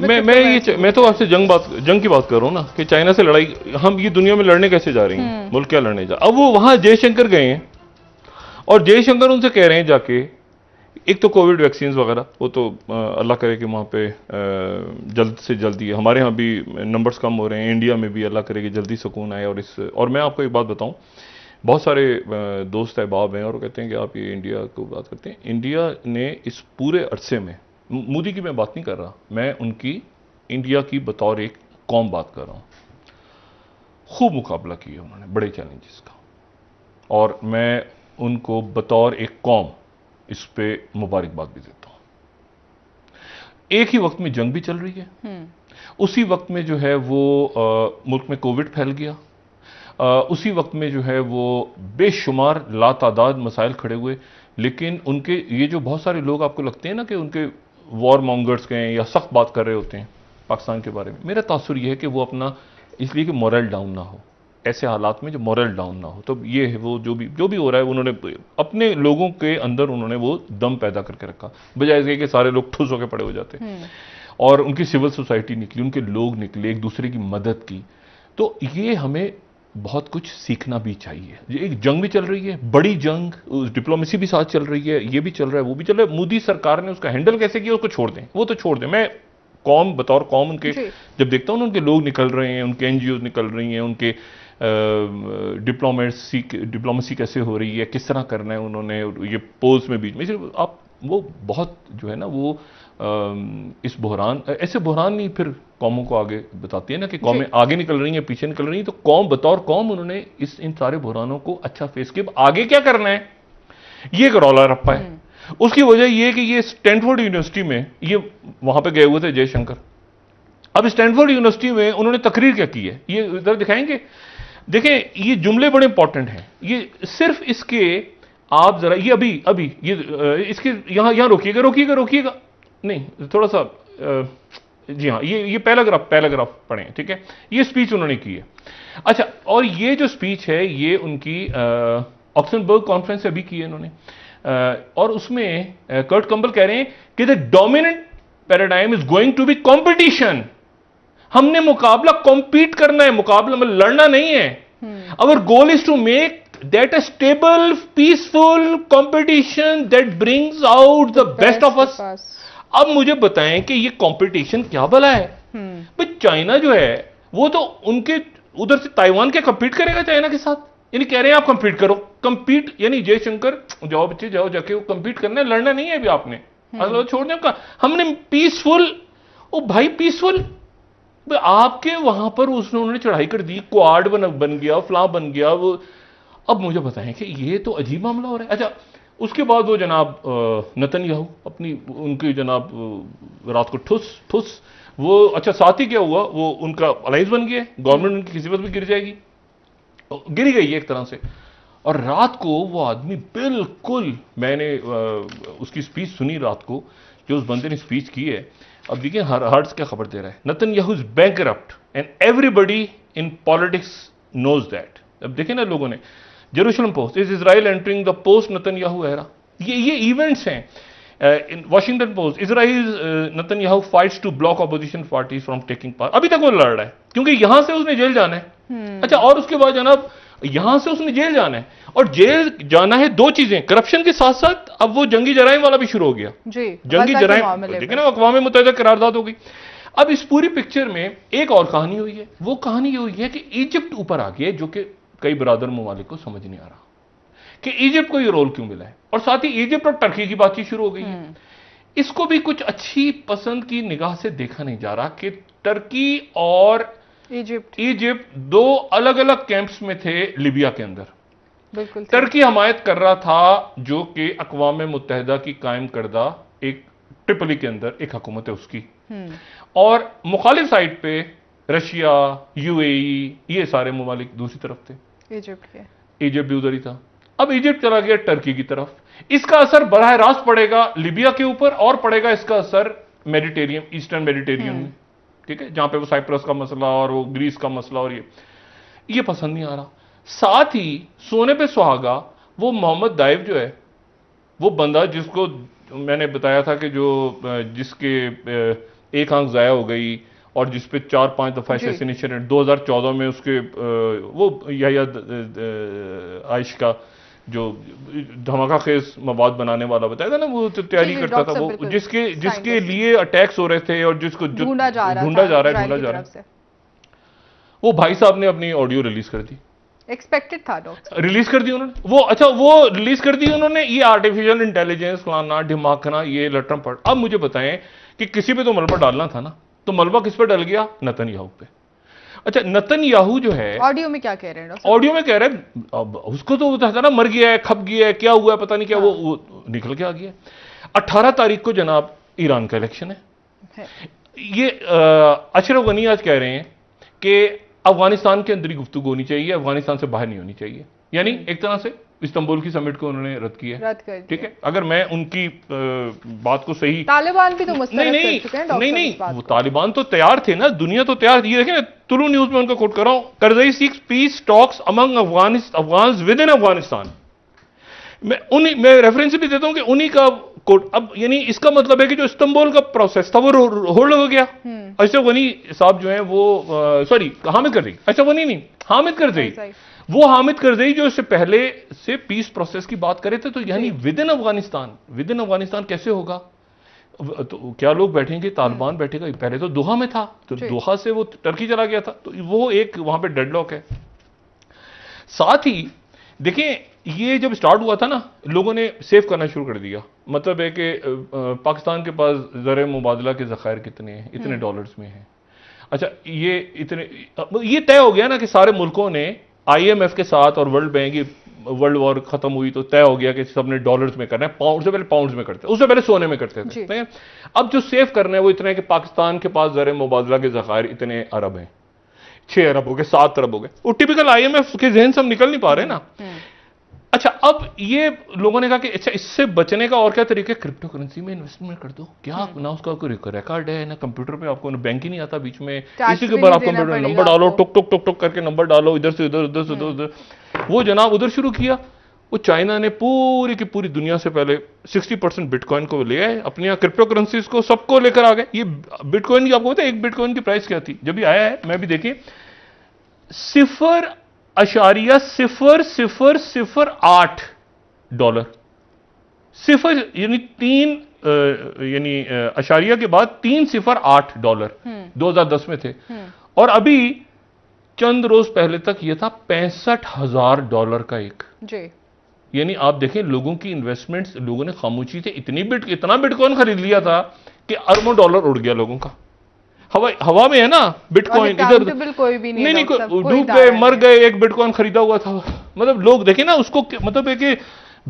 मैं तो आपसे जंग की बात कर रहा हूं ना, कि चाइना से लड़ाई, हम ये दुनिया में लड़ने कैसे जा रही हैं, मुल्क क्या लड़ने जा। अब वो वहां जयशंकर गए हैं और जयशंकर उनसे कह रहे हैं जाके, एक तो कोविड वैक्सीन वगैरह, वो तो अल्लाह करे कि वहाँ पे जल्द से जल्दी, हमारे यहाँ भी नंबर्स कम हो रहे हैं, इंडिया में भी अल्लाह करे कि जल्दी सुकून आए। और मैं आपको एक बात बताऊं, बहुत सारे दोस्त अहबाब हैं और वो कहते हैं कि आप ये इंडिया को बात करते हैं। इंडिया ने इस पूरे अरसे में, मोदी की मैं बात नहीं कर रहा, मैं उनकी, इंडिया की बतौर एक कौम बात कर रहा हूँ, खूब मुकाबला किया उन्होंने बड़े चैलेंजेस का, और मैं उनको बतौर एक कौम इस पे मुबारकबाद भी देता हूँ। एक ही वक्त में जंग भी चल रही है, उसी वक्त में जो है वो मुल्क में कोविड फैल गया, उसी वक्त में जो है वो बेशुमार लातादाद मसाइल खड़े हुए। लेकिन उनके ये जो बहुत सारे लोग आपको लगते हैं ना कि उनके वॉर मॉन्गर्स के हैं या सख्त बात कर रहे होते हैं पाकिस्तान के बारे में, मेरा तासुर ये है कि वो अपना, इसलिए कि मोरल डाउन ना हो, ऐसे हालात में जो मोरल डाउन ना हो, तो ये है वो जो भी हो रहा है, उन्होंने अपने लोगों के अंदर उन्होंने वो दम पैदा करके रखा, बजाय इसके कि सारे लोग ठुस होकर पड़े हो जाते। और उनकी सिविल सोसाइटी निकली, उनके लोग निकले, एक दूसरे की मदद की। तो ये हमें बहुत कुछ सीखना भी चाहिए। एक जंग भी चल रही है, बड़ी जंग, डिप्लोमेसी भी साथ चल रही है, ये भी चल रहा है, वो भी चल रहा है। मोदी सरकार ने उसका हैंडल कैसे किया उसको छोड़ दें, वो तो छोड़ दें। मैं कौम, बतौर कौम उनके जब देखता हूं ना, उनके लोग निकल रहे हैं, उनके एनजीओ निकल रही हैं, उनके डिप्लोमेसी कैसे हो रही है, किस तरह करना है उन्होंने, ये पोल्स में बीच में सिर्फ आप, वो बहुत जो है ना वो इस बहरान, ऐसे बहरान नहीं फिर कौमों को आगे बताती है ना कि कौमें आगे निकल रही हैं, पीछे निकल रही हैं। तो कौम, बतौर कौम उन्होंने इन सारे बहरानों को अच्छा फेस किया। आगे क्या करना है, ये एक रौला रप्पा है। उसकी वजह ये कि ये स्टैनफोर्ड यूनिवर्सिटी में, ये वहां पे गए हुए थे जयशंकर। अब स्टैनफोर्ड यूनिवर्सिटी में उन्होंने तकरीर क्या की है, ये इधर दिखाएंगे। देखें, ये जुमले बड़े इंपॉर्टेंट हैं, ये सिर्फ इसके, आप जरा ये अभी ये इसके यहां रोकिएगा नहीं, थोड़ा सा, जी हाँ, ये पैराग्राफ पढ़ें, ठीक है। ये स्पीच उन्होंने की है। अच्छा, और ये जो स्पीच है ये उनकी ऑक्सनबर्ग कॉन्फ्रेंस से अभी की है इन्होंने, और उसमें कर्ट कंबल कह रहे हैं कि the dominant paradigm is going to be competition. हमने मुकाबला, कॉम्पीट करना है, मुकाबला में लड़ना नहीं है। Our goal is to make that a stable, peaceful competition that brings out the best of us. अब मुझे बताएं कि ये कंपटीशन क्या भला है? भाई चाइना जो है वो तो उनके उधर से ताइवान क्या कंपीट करेगा चाइना के साथ? यानी कह रहे हैं आप कंपीट करो, कंपीट, यानी जयशंकर जाओ बच्चे जाओ, जाके वो कंपीट करना है, लड़ना नहीं है अभी आपने, छोड़ दें का, हमने पीसफुल। ओ भाई पीसफुल, आपके वहां पर उन्होंने चढ़ाई कर दी, क्वाड बन गया, फ्ला बन गया वो। अब मुझे बताएं कि ये तो अजीब मामला हो रहा है। अच्छा, उसके बाद वो जनाब नेतन्याहू अपनी, उनकी जनाब रात को ठुस वो, अच्छा साथ ही क्या हुआ, वो उनका अलायंस बन गया, गवर्नमेंट उनकी किसी वक्त भी गिर जाएगी, गिरी गई है एक तरह से। और रात को वो आदमी बिल्कुल, मैंने उसकी स्पीच सुनी रात को, जो उस बंदे ने स्पीच की है, अब देखिए हार्ट्स क्या खबर दे रहा है, Netanyahu is bankrupt and everybody in politics knows that. अब देखें ना लोगों ने, Jerusalem Post, is Israel entering the post Netanyahu era, ये इवेंट्स हैं। In Washington Post, Israel Netanyahu fights to block opposition parties from taking part. अभी तक वो लड़ रहा है क्योंकि यहां से उसने जेल जाना है। अच्छा, और उसके बाद जनाब यहां से उसने जेल जाना है, और जेल जाना है दो चीजें, करप्शन के साथ साथ अब वो जंगी जराइम वाला भी शुरू हो गया जी, जंगी जराइम, देखिए ना अक़वाम मुत्तहिदा करारदाद हो गई। अब इस पूरी पिक्चर में एक और कहानी हुई है, वो कहानी ये हुई है कि इजिप्ट ऊपर आ गया, जो कि कई बरादर ममालिक को समझ नहीं आ रहा कि इजिप्ट को ये रोल क्यों मिला है, और साथ ही इजिप्ट और टर्की की बातचीत शुरू हो गई है। इसको भी कुछ अच्छी पसंद की निगाह से देखा नहीं जा रहा कि टर्की और इजिप्ट दो अलग अलग कैंप्स में थे लिबिया के अंदर। बिल्कुल, टर्की हमायत कर रहा था जो कि अक़वाम मुत्तहिदा की कायम करदा एक ट्रिपली के अंदर एक हुकूमत है उसकी, और मुखालिफ साइड पे रशिया, यूएई, ये सारे ममालिक दूसरी तरफ थे, इजिप्ट भी उधर ही था। अब इजिप्ट चला गया टर्की की तरफ, इसका असर बराह रास्त पड़ेगा लिबिया के ऊपर, और पड़ेगा इसका असर मेडिटेरियन, ईस्टर्न मेडिटेरियन में, ठीक है, जहां पे वो साइप्रस का मसला और वो ग्रीस का मसला, और ये पसंद नहीं आ रहा। साथ ही सोने पे सुहागा वो मोहम्मद दाइव जो है, वो बंदा जिसको मैंने बताया था कि जो जिसके एक आंख जाया हो गई और जिस पे 4-5 दफा असैसिनेशन, 2014 में उसके वो या आयश का जो धमाका खेज मवाद बनाने वाला बताया था ना, वो तैयारी करता था, वो जिसके लिए अटैक्स हो रहे थे और जिसको ढूंढा जा रहा है, वो भाई साहब ने अपनी ऑडियो रिलीज कर दी, एक्सपेक्टेड था डॉक्टर, रिलीज कर दी उन्होंने वो। अच्छा, वो रिलीज कर दी उन्होंने, ये आर्टिफिशियल इंटेलिजेंस फलाना ढिमाकना, ये लटरम पड़। अब मुझे बताएं कि किसी पे तो मलबा डालना था ना, तो मलबा किस पे डल गया? नेतन्याहू पे। अच्छा, नेतन्याहू जो है ऑडियो में क्या कह रहे हैं? ऑडियो में कह रहे हैं अब उसको तो था ना, मर गया है, खप गया है, क्या हुआ है पता नहीं क्या, वो निकल के आ गया। 18 तारीख को जनाब ईरान का इलेक्शन है। ये अशरफ गनी आज कह रहे हैं कि अफगानिस्तान के अंदर ही गुफ्तगू होनी चाहिए, अफगानिस्तान से बाहर नहीं होनी चाहिए, यानी एक तरह से इस्तांबुल की समिट को उन्होंने रद्द किया, ठीक है। अगर मैं उनकी बात को सही, तालिबान भी तो नहीं, वो तालिबान तो तैयार थे ना, दुनिया तो तैयार थी। ये देखें, तुलू न्यूज में उनका कोट कर रहा हूं, Karzai seeks peace talks among Afghans within Afghanistan. मैं रेफरेंस भी देता हूं कि उन्हीं का कोट। अब यानी इसका मतलब है कि जो इस्तांबुल का प्रोसेस था वो होल्ड हो गया। अशरफ गनी साहब जो है वो सॉरी हामिद करज़ई, अशरफ गनी नहीं, हामिद करज़ई, वो हामिद करज़ई जो इससे पहले से पीस प्रोसेस की बात करे थे। तो यानी विद इन अफगानिस्तान कैसे होगा? तो क्या लोग बैठेंगे? तालिबान बैठेगा। पहले तो दोहा में था, तो दोहा से वो टर्की चला गया था, तो वो एक वहां पे डेडलॉक है। साथ ही देखिए, ये जब स्टार्ट हुआ था ना, लोगों ने सेव करना शुरू कर दिया। मतलब है कि पाकिस्तान के पास ज़र मुबादला के ज़खायर कितने हैं, इतने डॉलर्स में हैं। अच्छा, ये तय हो गया ना कि सारे मुल्कों ने IMF के साथ और वर्ल्ड बैंक, वर्ल्ड वॉर खत्म हुई तो तय हो गया कि सबने डॉलर्स में करना है। पाउंड से पहले पाउंड्स में करते थे, उससे पहले सोने में करते थे। अब जो सेव करना है वो इतना है कि पाकिस्तान के पास ज़र मुबादला के ज़खायर इतने अरब हैं, 6 अरब हो गए, 7 अरब हो गए। वो टिपिकल IMF के जहन से हम निकल नहीं पा रहे ना। अच्छा, अब ये लोगों ने कहा कि अच्छा, इससे बचने का और क्या तरीका है? क्रिप्टो करेंसी में इन्वेस्टमेंट कर दो। क्या ना उसका कोई रिकॉर्ड है, ना कंप्यूटर पे आपको बैंक ही नहीं आता बीच में, इसी के ऊपर आप कंप्यूटर में नंबर डालो, टुक टुक टुक टुक करके नंबर डालो, इधर से उधर, उधर से उधर। वो जनाब उधर शुरू किया। वो चाइना ने पूरी की पूरी दुनिया से पहले 60% बिटकॉइन को ले आए, अपनी यहाँ क्रिप्टो करेंसीज को सबको लेकर आ गए। ये बिटकॉइन की आपको पता है एक बिटकॉइन की प्राइस क्या थी? जब भी आया है, मैं भी देखिए, 0.0008 डॉलर, सिफर यानी 3 यानी अशारिया के बाद 308 डॉलर 2010 में थे। और अभी चंद रोज पहले तक यह था 65,000 डॉलर का एक जी। यानी आप देखें, लोगों की इन्वेस्टमेंट्स, लोगों ने खामोशी से इतना बिटकॉइन खरीद लिया था कि अरबों डॉलर उड़ गया लोगों का। हवा में है ना बिटकॉइन, इधर कोई भी नहीं डूब गए, मर गए। एक बिटकॉइन खरीदा हुआ था, मतलब लोग देखें ना उसको, मतलब है कि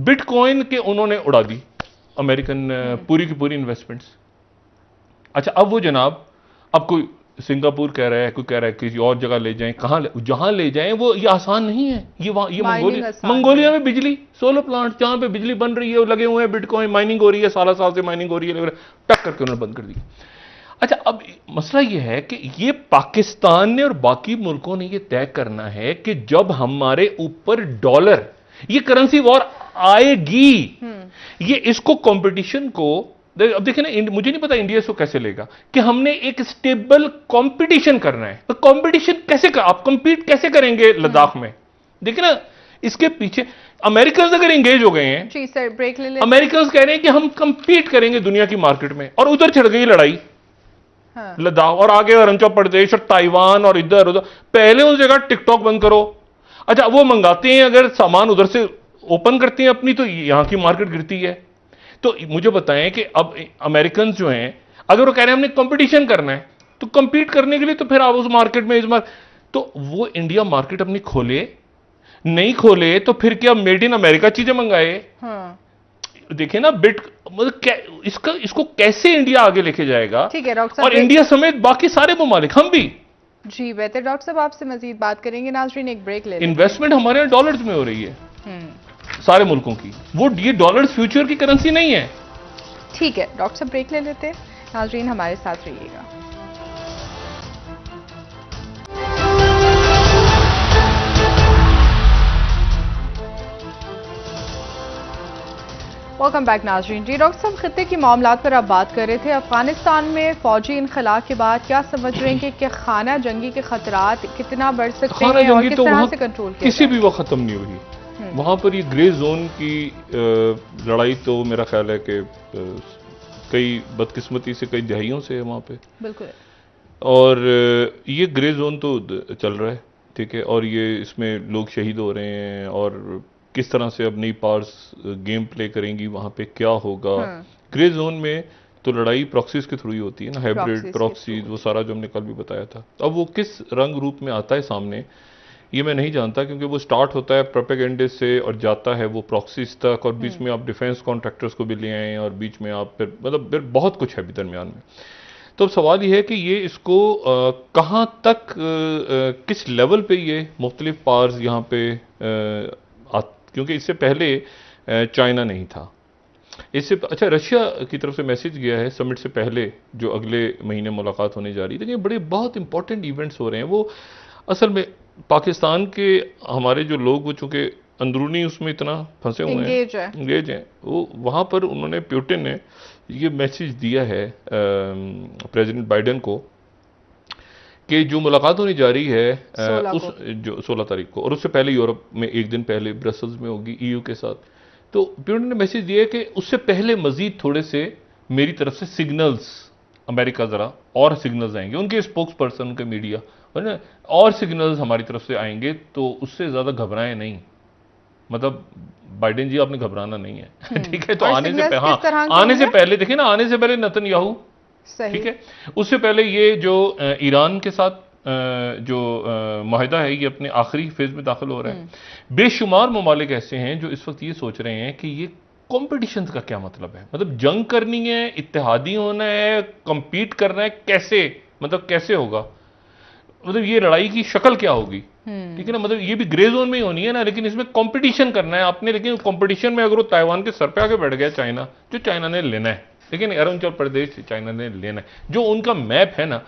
बिटकॉइन के उन्होंने उड़ा दी अमेरिकन पूरी की पूरी इन्वेस्टमेंट्स। अच्छा, अब वो जनाब, अब कोई सिंगापुर कह रहा है, कोई कह रहा है किसी और जगह ले जाएं, जहां ले जाएं वो ये आसान नहीं है। ये मंगोलिया में बिजली, सोलर प्लांट जहां पे बिजली बन रही है, वो लगे हुए हैं, बिटकॉइन माइनिंग हो रही है, साल से माइनिंग हो रही है, टक करके उन्होंने बंद कर दी। अच्छा, अब मसला यह है कि ये पाकिस्तान ने और बाकी मुल्कों ने ये तय करना है कि जब हमारे ऊपर डॉलर, ये करेंसी वॉर आएगी, ये इसको कंपटीशन को, अब देखिए ना, मुझे नहीं पता इंडिया इसको कैसे लेगा कि हमने एक स्टेबल कंपटीशन करना है। तो कंपटीशन कैसे कर, आप कंपीट कैसे करेंगे लद्दाख में? देखिए ना, इसके पीछे अमेरिकन अगर एंगेज हो गए हैं। जी सर, ब्रेक ले लेते। अमेरिकन कह रहे हैं कि हम कंपीट करेंगे दुनिया की मार्केट में, और उधर छिड़ गई लड़ाई। हाँ। लद्दाख और आगे अरुणाचल प्रदेश और ताइवान और इधर उधर। पहले उस जगह टिकटॉक बंद करो। अच्छा, वो मंगाते हैं, अगर सामान उधर से ओपन करते हैं अपनी, तो यहां की मार्केट गिरती है। तो मुझे बताएं कि अब अमेरिकन जो हैं, अगर वो कह रहे हैं हमने कंपटीशन करना है, तो कंपीट करने के लिए तो फिर आप उस मार्केट में तो वो इंडिया मार्केट अपनी खोले, नहीं खोले तो फिर क्या मेड इन अमेरिका चीजें मंगाए? हाँ। देखिए ना, मतलब इसको कैसे इंडिया आगे लेके जाएगा? ठीक है डॉक्टर साहब, और इंडिया समेत बाकी सारे ममालिक, हम भी। जी बेहतर। डॉक्टर साहब आपसे मजीद बात करेंगे। नाज़रीन एक ब्रेक ले लेते हैं। इन्वेस्टमेंट हमारे यहाँ डॉलर्स में हो रही है सारे मुल्कों की, वो ये डॉलर्स फ्यूचर की करेंसी नहीं है। ठीक है डॉक्टर साहब, ब्रेक ले लेते हैं। नाज़रीन हमारे साथ रहिएगा। वेलकम बैक नाज़रीन। जी डॉक्टर साहब, खत्ते की मामलात पर आप बात कर रहे थे। अफगानिस्तान में फौजी इनखला के बाद क्या समझ रहे हैं कि खाना जंगी के खतरात कितना बढ़ सकते हैं और किस तरह से कंट्रोल किया किसी भी वक्त खत्म नहीं हुई। वहां पर ये ग्रे जोन की लड़ाई तो मेरा ख्याल है कि कई बदकिस्मती से कई दहाइयों से है वहां पे। बिल्कुल। और ये ग्रे जोन तो चल रहा है, ठीक है, और ये इसमें लोग शहीद हो रहे हैं, और किस तरह से अब नई पार्स गेम प्ले करेंगी वहां पे क्या होगा। ग्रे जोन में तो लड़ाई प्रॉक्सीज के थ्रू ही होती है ना, हाइब्रिड प्रॉक्सीज, वो सारा जो हमने कल भी बताया था। अब वो किस रंग रूप में आता है सामने, ये मैं नहीं जानता, क्योंकि वो स्टार्ट होता है प्रोपेगेंडे से और जाता है वो प्रॉक्सीज तक, और बीच में आप डिफेंस कॉन्ट्रैक्टर्स को भी ले आए, और बीच में आप फिर मतलब फिर बहुत कुछ है भी दरमियान में। तो अब सवाल ये है कि ये इसको कहाँ तक किस लेवल पे ये मुख्तलिफ पार्स यहाँ पे क्योंकि इससे पहले चाइना नहीं था, इससे अच्छा रशिया की तरफ से मैसेज गया है समिट से पहले, जो अगले महीने मुलाकात होने जा रही है। लेकिन बड़े बहुत इंपॉर्टेंट इवेंट्स हो रहे हैं। वो असल में पाकिस्तान के हमारे जो लोग, वो चूंकि अंदरूनी उसमें इतना फंसे हुए हैं, इंगेज हैं, वो वहाँ पर उन्होंने, पुतिन ने ये मैसेज दिया है प्रेसिडेंट बाइडेन को कि जो मुलाकात होने जा रही है उस जो 16 तारीख को, और उससे पहले यूरोप में एक दिन पहले ब्रसल्स में होगी ईयू के साथ। तो पुतिन ने मैसेज दिया कि उससे पहले मजीद थोड़े से मेरी तरफ से सिग्नल्स, अमेरिका जरा और सिग्नल्स आएंगे, उनके स्पोक्स पर्सन, उनके मीडिया, और सिग्नल्स हमारी तरफ से आएंगे, तो उससे ज्यादा घबराएं नहीं। मतलब बाइडेन जी आपने घबराना नहीं है, ठीक है। तो आने से पहले देखिए ना, आने से पहले नेतन्याहू, ठीक है, उससे पहले ये जो ईरान के साथ जो माहिदा है, ये अपने आखिरी फेज में दाखिल हो रहा है। बेशुमार ममालिक ऐसे हैं जो इस वक्त ये सोच रहे हैं कि ये कॉम्पिटिशन का क्या मतलब है, मतलब जंग करनी है, इत्तेहादी होना है, कंपीट करना है, कैसे, मतलब कैसे होगा, मतलब ये लड़ाई की शक्ल क्या होगी, ठीक है ना। मतलब ये भी ग्रे जोन में ही होनी है ना, लेकिन इसमें कंपटीशन करना है आपने। लेकिन कंपटीशन में अगर वो ताइवान के सर पे आके बैठ गया चाइना, जो चाइना ने लेना है, लेकिन अरुणाचल प्रदेश चाइना ने लेना है, जो उनका मैप है ना,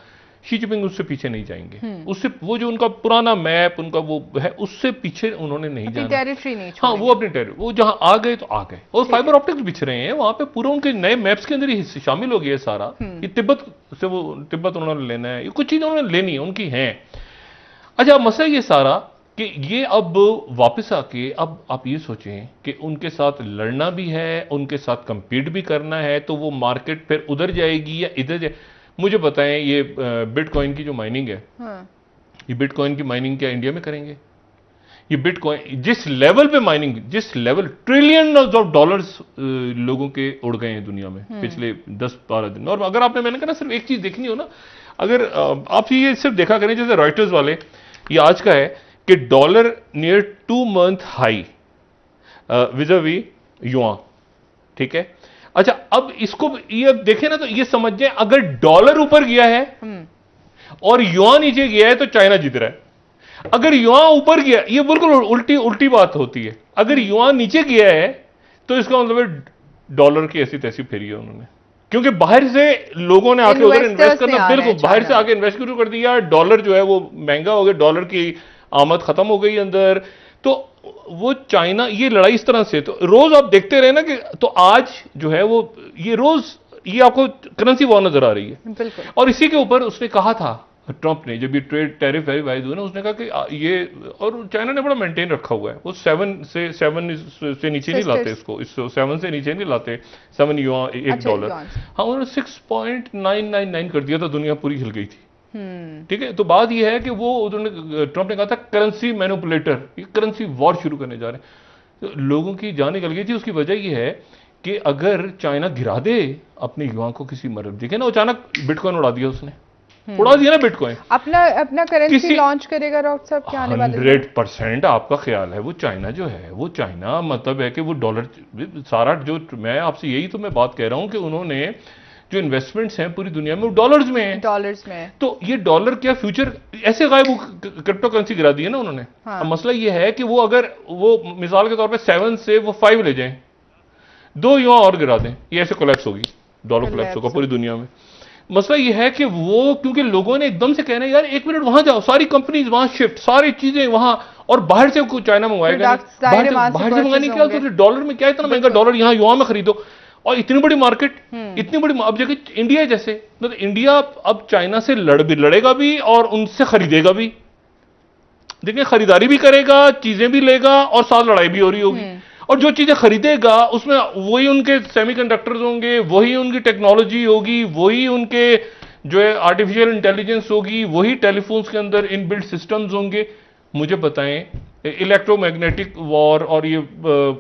शी जिनपिंग उससे पीछे नहीं जाएंगे। उससे वो जो उनका पुराना मैप उनका वो है, उससे पीछे उन्होंने नहीं जाना, टेरिटरी नहीं, हाँ वो अपनी टेरिटरी, वो जहां आ गए तो आ गए। और फाइबर ऑप्टिक्स बिछ रहे हैं वहां पे, पूरा उनके नए मैप्स के अंदर ही शामिल हो गया सारा। ये तिब्बत से, वो तिब्बत उन्होंने लेना है, ये कुछ चीजें उन्होंने लेनी है, उनकी हैं। अच्छा, मसला ये सारा कि ये अब वापस आके, अब आप ये सोचें कि उनके साथ लड़ना भी है, उनके साथ कंपीट भी करना है, तो वो मार्केट फिर उधर जाएगी या इधर जाए। मुझे बताएं, ये बिटकॉइन की जो माइनिंग है, ये बिटकॉइन की माइनिंग क्या इंडिया में करेंगे? ये बिटकॉइन जिस लेवल पे माइनिंग, जिस लेवल ट्रिलियन ऑफ डॉलर्स लोगों के उड़ गए हैं दुनिया में पिछले 10-12 दिन। और अगर आपने, मैंने कहा सिर्फ एक चीज देखनी हो ना, अगर आप ये सिर्फ देखा करें, जैसे रॉयटर्स वाले, ये आज का है कि dollar near 2 month high vis a vis yuan, ठीक है। अच्छा, अब इसको ये देखें ना, तो ये समझ जाए, अगर डॉलर ऊपर गया है और युआन नीचे गया है तो चाइना जीत रहा है। अगर युआन ऊपर गया, ये बिल्कुल उल्टी बात होती है। अगर युआन नीचे गया है तो इसका मतलब डॉलर की ऐसी तैसी फेरी है उन्होंने, क्योंकि बाहर से लोगों ने आके उधर इन्वेस्ट करना, बिल्कुल बाहर से आके इन्वेस्ट शुरू कर दिया, डॉलर जो है वो महंगा हो गया, डॉलर की आमद खत्म हो गई अंदर। तो वो चाइना, ये लड़ाई इस तरह से, तो रोज आप देखते रहे ना कि तो आज जो है वो ये रोज ये आपको करेंसी वॉर नजर आ रही है। बिल्कुल। और इसी के ऊपर उसने कहा था, ट्रंप ने, जब ये ट्रेड टैरिफ वाइज हुए ना, उसने कहा कि ये, और चाइना ने बड़ा मेंटेन रखा हुआ है, वो 7 से नीचे नहीं लाते इसको, इस 7 से नीचे नहीं लाते, 7 युआन $1। हाँ, उन्होंने 6.999 कर दिया था, दुनिया पूरी हिल गई थी। ठीक है, तो बात यह है कि वो उन्होंने, ट्रंप ने कहा था करेंसी मैनिपुलेटर, ये करेंसी वॉर शुरू करने जा रहे हैं। तो लोगों की जान निकल गई थी। उसकी वजह यह है कि अगर चाइना गिरा दे अपने युवाओं को किसी मरब, देखे ना अचानक बिटकॉइन उड़ा दिया उसने, उड़ा दिया ना बिटकॉइन, अपना करेंसी लॉन्च करेगा डॉक्टर साहब, क्या आने वाले 100% आपका ख्याल है वो चाइना जो है, वो चाइना मतलब है कि वो डॉलर सारा, जो मैं आपसे यही तो मैं बात कह रहा हूं कि उन्होंने जो इन्वेस्टमेंट्स हैं पूरी दुनिया में वो डॉलर्स में है, डॉलर्स में। तो ये डॉलर क्या फ्यूचर ऐसे गायब, वो क्रिप्टो करेंसी गिरा दी है ना उन्होंने। हाँ। अब मसला ये है कि वो अगर वो मिसाल के तौर पे 7 से वो 5 ले जाएं, 2 युवा और गिरा दें, ये ऐसे कोलैप्स होगी, डॉलर कोलैप्स होगा पूरी दुनिया में। मसला ये है कि वो, क्योंकि लोगों ने एकदम से कहना है यार 1 मिनट वहां जाओ, सारी कंपनीज वहां शिफ्ट, सारी चीजें वहां, और बाहर से चाइना मंगवाएगा, बाहर से मंगाने क्या, तो डॉलर में क्या इतना महंगा डॉलर, यहां युवा में खरीदो, और इतनी बड़ी मार्केट, इतनी बड़ी, अब जगह इंडिया जैसे, तो इंडिया अब चाइना से लड़ेगा भी और उनसे खरीदेगा भी। देखिए, खरीदारी भी करेगा, चीजें भी लेगा, और साथ लड़ाई भी हो रही होगी। और जो चीजें खरीदेगा उसमें वही उनके सेमीकंडक्टर्स होंगे, वही उनकी टेक्नोलॉजी होगी, वही उनके जो है आर्टिफिशियल इंटेलिजेंस होगी, वही टेलीफोन्स के अंदर इनबिल्ट सिस्टम्स होंगे। मुझे बताएं, इलेक्ट्रोमैग्नेटिक वॉर और ये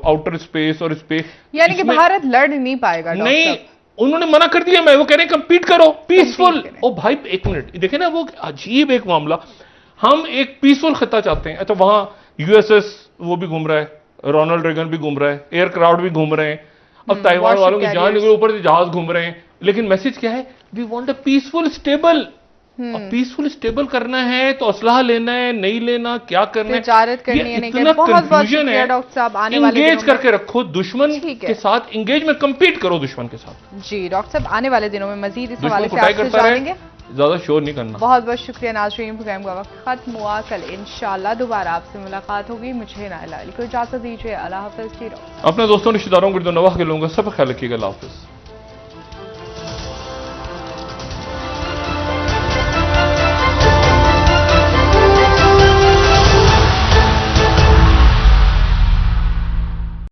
आउटर स्पेस और स्पेस, यानी कि भारत लड़ नहीं पाएगा। नहीं, उन्होंने मना कर दिया, मैं वो कह रहे हैं कम्पीट करो पीसफुल। ओ भाई एक मिनट देखे ना, वो अजीब एक मामला, हम एक पीसफुल खिता चाहते हैं, तो वहां यूएसएस वो भी घूम रहा है, रोनाल्ड रेगन भी घूम रहा है, एयरक्राफ्ट भी घूम रहे हैं, अब ताइवान वालों की जान निकले, ऊपर से जहाज घूम रहे हैं, लेकिन मैसेज क्या है, we want a peaceful stable. अब पीसफुल स्टेबल करना है तो असलाह लेना है, नहीं लेना, क्या करना है, तिजारत करनी है, नहीं इतना कंफ्यूजन है। डॉक्टर साहब, आने इंगेज करके रखो दुश्मन के साथ, इंगेज में कंपीट करो दुश्मन के साथ। जी डॉक्टर साहब, आने वाले दिनों में मजीद इस हवाले से आपसे जानेंगे। ज्यादा शोर नहीं करना। बहुत बहुत शुक्रिया नाज़रीन, प्रोग्राम का वक्त खत्म हुआ, कल इंशाल्लाह दोबारा आपसे मुलाकात होगी। मुझे नाइला अली को इजाजत दीजिए, अल्लाह हाफ़िज़। अपने दोस्तों रिश्तेदारों को नवाह के लोगों का सब ख्याल रखिएगा। अल्लाह हाफ़िज़।